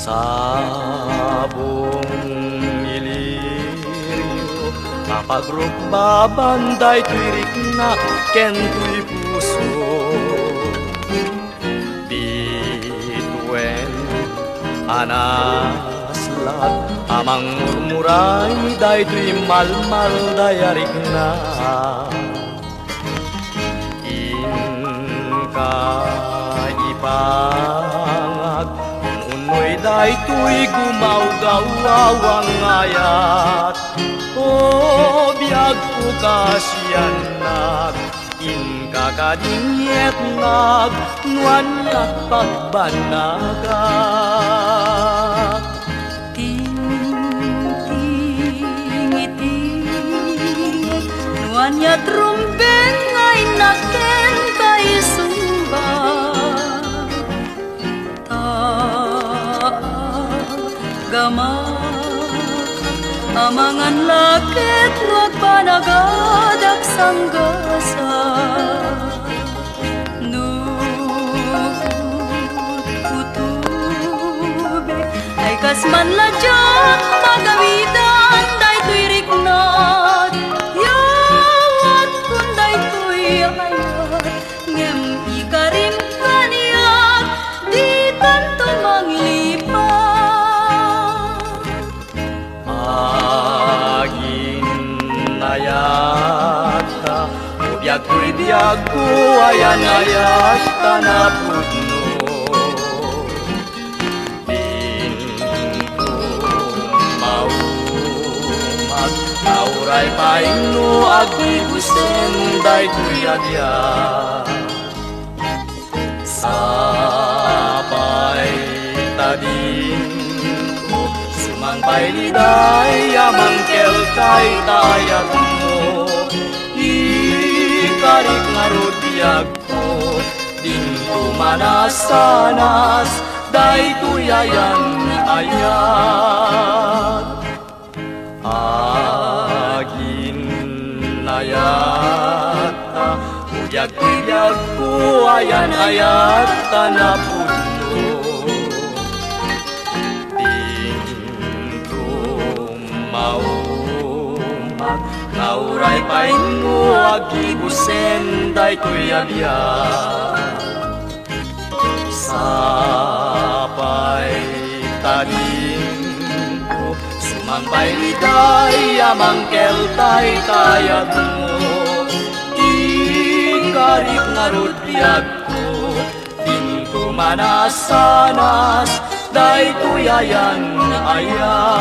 Sabong ilirio Papagrukbabanday tuirik na ken tuy puso Bituen anaslat amang murmuray day tuy malmal dayarik na Inka ipangag unoy day tuy gumawgawawang ayat O biag ko kasyanak Inka kadinyet nag nuan at pagbanaga Ting-ting-iting nuan ya trumben ngay naken kay sumba Amangan lakit nuag panagadak sanggasa Nututube ay kasman ladyak magawitan day tuy riknat Yawat kun day tuy ayat ngem ikarim kaniyak di tanto manglipat Ayata Ubiag ko'y biag ko Ayan ayata na pudno Pinto maumag Nauray paino Agdi kusenday ko'y agyan Sabay tadin Sumangpay liday amang kelkay tayag mo Ikarik nga rudyag ko Dinto manasanas Day tuyayan ayat Agin ayata Uyag-uyag ko ayan ayat Tanapudno Maumak nauray paino agibusen day to'y abiyag Sapay talim ko sumambay liday amang keltay kayag mo Ikarik nga rudyag ko Dinto manasanas day to'y ayan ayag